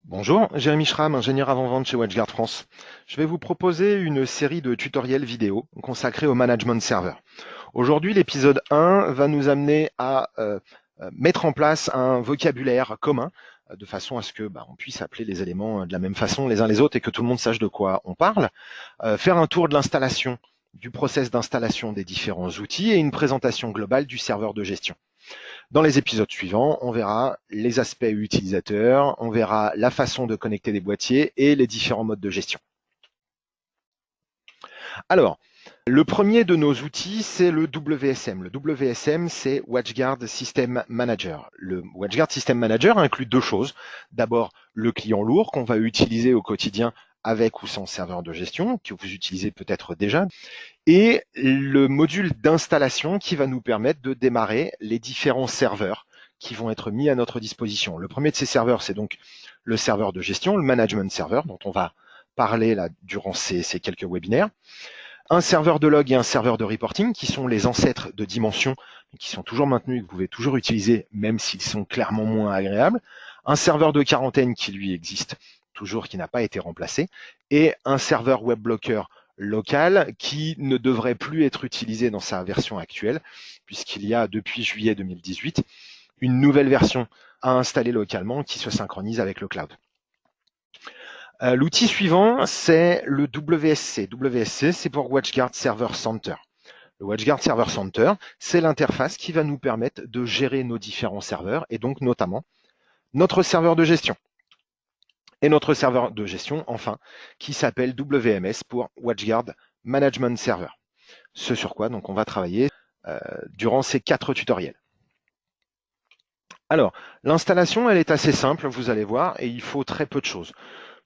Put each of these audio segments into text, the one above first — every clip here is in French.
Bonjour, Jérémy Schramm, ingénieur avant-vente chez WatchGuard France. Je vais vous proposer une série de tutoriels vidéo consacrés au management serveur. Aujourd'hui, l'épisode 1 va nous amener à mettre en place un vocabulaire commun de façon à ce que on puisse appeler les éléments de la même façon les uns les autres et que tout le monde sache de quoi on parle. Faire un tour de l'installation, du process d'installation des différents outils et une présentation globale du serveur de gestion. Dans les épisodes suivants, on verra les aspects utilisateurs, on verra la façon de connecter des boîtiers et les différents modes de gestion. Alors, le premier de nos outils, c'est le WSM. Le WSM, c'est WatchGuard System Manager. Le WatchGuard System Manager inclut deux choses. D'abord, le client lourd qu'on va utiliser au quotidien avec ou sans serveur de gestion, que vous utilisez peut-être déjà, et le module d'installation qui va nous permettre de démarrer les différents serveurs qui vont être mis à notre disposition. Le premier de ces serveurs, c'est donc le serveur de gestion, le management server, dont on va parler là durant ces quelques webinaires. Un serveur de log et un serveur de reporting, qui sont les ancêtres de Dimension, qui sont toujours maintenus et que vous pouvez toujours utiliser, même s'ils sont clairement moins agréables. Un serveur de quarantaine qui lui existe toujours, qui n'a pas été remplacé, et un serveur web blocker local qui ne devrait plus être utilisé dans sa version actuelle, puisqu'il y a depuis juillet 2018 une nouvelle version à installer localement qui se synchronise avec le cloud. L'outil suivant, c'est le WSC. WSC, c'est pour WatchGuard Server Center. Le WatchGuard Server Center, c'est l'interface qui va nous permettre de gérer nos différents serveurs et donc notamment notre serveur de gestion. Et notre serveur de gestion, enfin, qui s'appelle WMS pour WatchGuard Management Server. Ce sur quoi donc on va travailler durant ces 4 tutoriels. Alors, l'installation, elle est assez simple, vous allez voir, et il faut très peu de choses.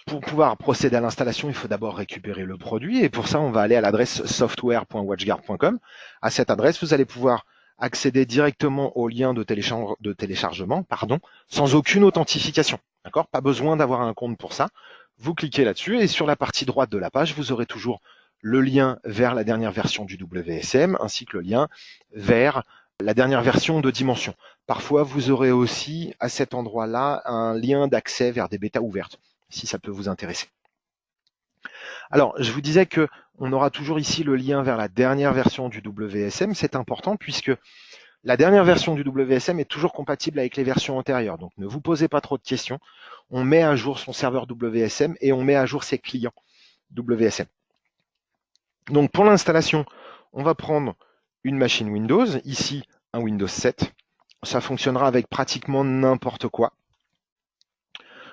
Pour pouvoir procéder à l'installation, il faut d'abord récupérer le produit, et pour ça, on va aller à l'adresse software.watchguard.com. À cette adresse, vous allez pouvoir accéder directement au lien de téléchargement, sans aucune authentification. D'accord ? Pas besoin d'avoir un compte pour ça. Vous cliquez là-dessus et sur la partie droite de la page, vous aurez toujours le lien vers la dernière version du WSM ainsi que le lien vers la dernière version de Dimension. Parfois, vous aurez aussi à cet endroit-là un lien d'accès vers des bêtas ouvertes, si ça peut vous intéresser. Alors, je vous disais que on aura toujours ici le lien vers la dernière version du WSM. C'est important puisque la dernière version du WSM est toujours compatible avec les versions antérieures, donc ne vous posez pas trop de questions. On met à jour son serveur WSM et on met à jour ses clients WSM. Donc pour l'installation, on va prendre une machine Windows, ici un Windows 7. Ça fonctionnera avec pratiquement n'importe quoi.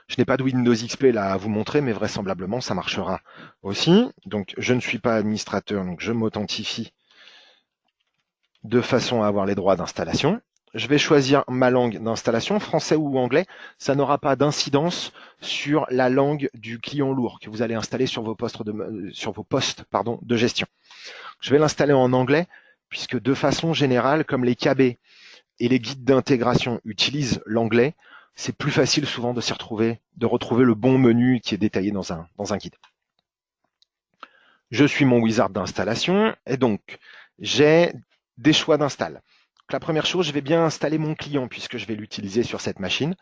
Je n'ai pas de Windows XP là à vous montrer, mais vraisemblablement ça marchera aussi. Donc je ne suis pas administrateur, donc je m'authentifie de façon à avoir les droits d'installation. Je vais choisir ma langue d'installation, français ou anglais. Ça n'aura pas d'incidence sur la langue du client lourd que vous allez installer sur vos postes de gestion. Je vais l'installer en anglais puisque de façon générale, comme les KB et les guides d'intégration utilisent l'anglais, c'est plus facile souvent de retrouver le bon menu qui est détaillé dans un guide. Je suis mon wizard d'installation et donc j'ai des choix d'install. La première chose, je vais bien installer mon client puisque je vais l'utiliser sur cette machine.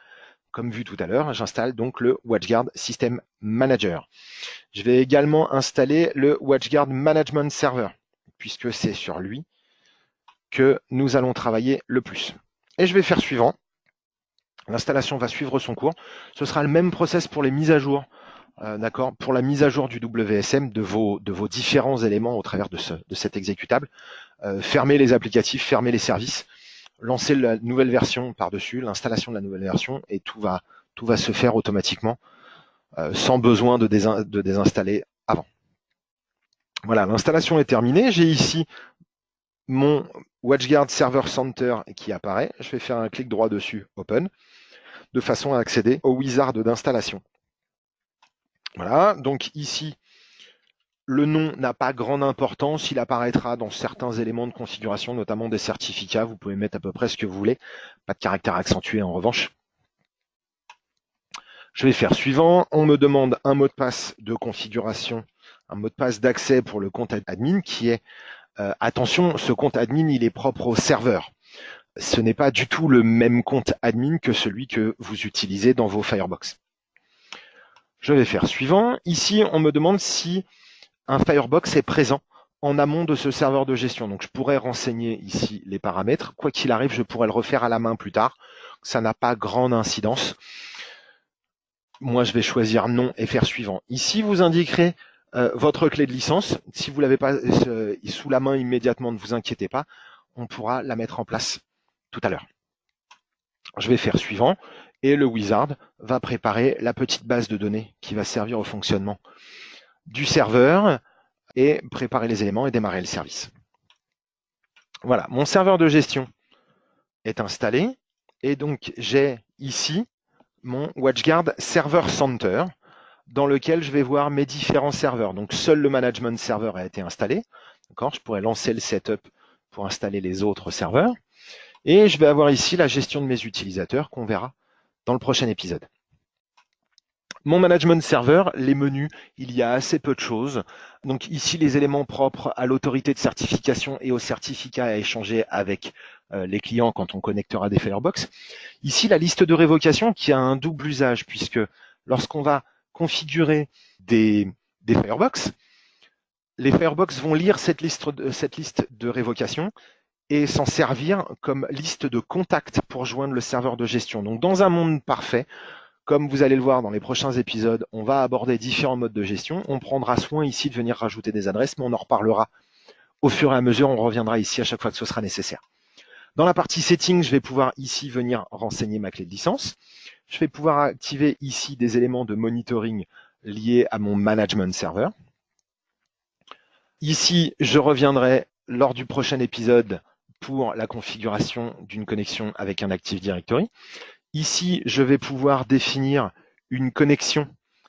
Comme vu tout à l'heure, j'installe donc le WatchGuard System Manager. Je vais également installer le WatchGuard Management Server puisque c'est sur lui que nous allons travailler le plus. Et je vais faire suivant. L'installation va suivre son cours. Ce sera le même process pour les mises à jour. D'accord, pour la mise à jour du WSM de vos différents éléments au travers de cet exécutable. Fermez les applicatifs, fermez les services, lancez la nouvelle version par-dessus, l'installation de la nouvelle version, et tout va se faire automatiquement sans besoin de désinstaller avant. Voilà, l'installation est terminée. J'ai ici mon WatchGuard Server Center qui apparaît. Je vais faire un clic droit dessus, Open, de façon à accéder au wizard d'installation. Voilà, donc ici, le nom n'a pas grande importance, il apparaîtra dans certains éléments de configuration, notamment des certificats, vous pouvez mettre à peu près ce que vous voulez, pas de caractère accentué en revanche. Je vais faire suivant, on me demande un mot de passe de configuration, un mot de passe d'accès pour le compte admin qui est, attention, ce compte admin il est propre au serveur. Ce n'est pas du tout le même compte admin que celui que vous utilisez dans vos Firebox. Je vais faire suivant. Ici, on me demande si un Firebox est présent en amont de ce serveur de gestion. Donc je pourrais renseigner ici les paramètres. Quoi qu'il arrive, je pourrais le refaire à la main plus tard. Ça n'a pas grande incidence. Moi, je vais choisir non et faire suivant. Ici, vous indiquerez votre clé de licence. Si vous ne l'avez pas sous la main immédiatement, ne vous inquiétez pas. On pourra la mettre en place tout à l'heure. Je vais faire suivant et le wizard va préparer la petite base de données qui va servir au fonctionnement du serveur et préparer les éléments et démarrer le service. Voilà, mon serveur de gestion est installé et donc j'ai ici mon WatchGuard Server Center dans lequel je vais voir mes différents serveurs. Donc seul le management server a été installé. Je pourrais lancer le setup pour installer les autres serveurs. Et je vais avoir ici la gestion de mes utilisateurs qu'on verra dans le prochain épisode. Mon management server, les menus, il y a assez peu de choses. Donc ici, les éléments propres à l'autorité de certification et aux certificats à échanger avec les clients quand on connectera des Firebox. Ici, la liste de révocation qui a un double usage puisque lorsqu'on va configurer des Firebox, les Firebox vont lire cette liste de révocation et s'en servir comme liste de contacts pour joindre le serveur de gestion. Donc dans un monde parfait, comme vous allez le voir dans les prochains épisodes, on va aborder différents modes de gestion. On prendra soin ici de venir rajouter des adresses, mais on en reparlera au fur et à mesure. On reviendra ici à chaque fois que ce sera nécessaire. Dans la partie Settings, je vais pouvoir ici venir renseigner ma clé de licence. Je vais pouvoir activer ici des éléments de monitoring liés à mon management server. Ici, je reviendrai lors du prochain épisode pour la configuration d'une connexion avec un Active Directory. Ici, je vais pouvoir définir une connexion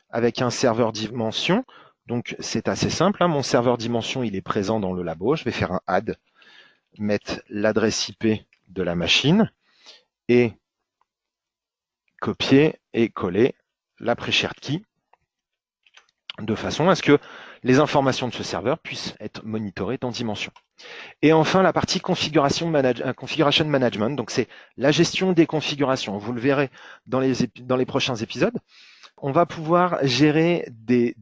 avec un serveur dimension. Donc, c'est assez simple. Mon serveur dimension, il est présent dans le labo. Je vais faire un add, mettre l'adresse IP de la machine et copier et coller la pre-shared key de façon à ce que les informations de ce serveur puissent être monitorées dans Dimension. Et enfin, la partie configuration management, donc c'est la gestion des configurations. Vous le verrez dans les prochains épisodes. On va pouvoir gérer des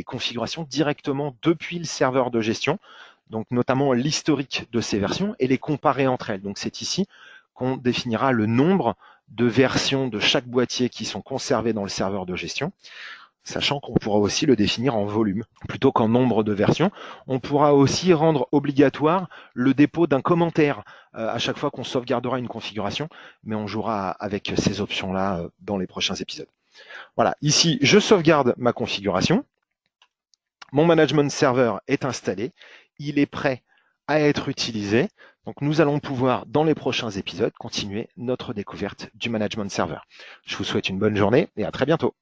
configurations directement depuis le serveur de gestion, donc notamment l'historique de ces versions et les comparer entre elles. Donc c'est ici qu'on définira le nombre de versions de chaque boîtier qui sont conservées dans le serveur de gestion, sachant qu'on pourra aussi le définir en volume plutôt qu'en nombre de versions. On pourra aussi rendre obligatoire le dépôt d'un commentaire à chaque fois qu'on sauvegardera une configuration, mais on jouera avec ces options-là dans les prochains épisodes. Voilà, ici, je sauvegarde ma configuration. Mon management server est installé. Il est prêt à être utilisé. Donc, nous allons pouvoir, dans les prochains épisodes, continuer notre découverte du management server. Je vous souhaite une bonne journée et à très bientôt.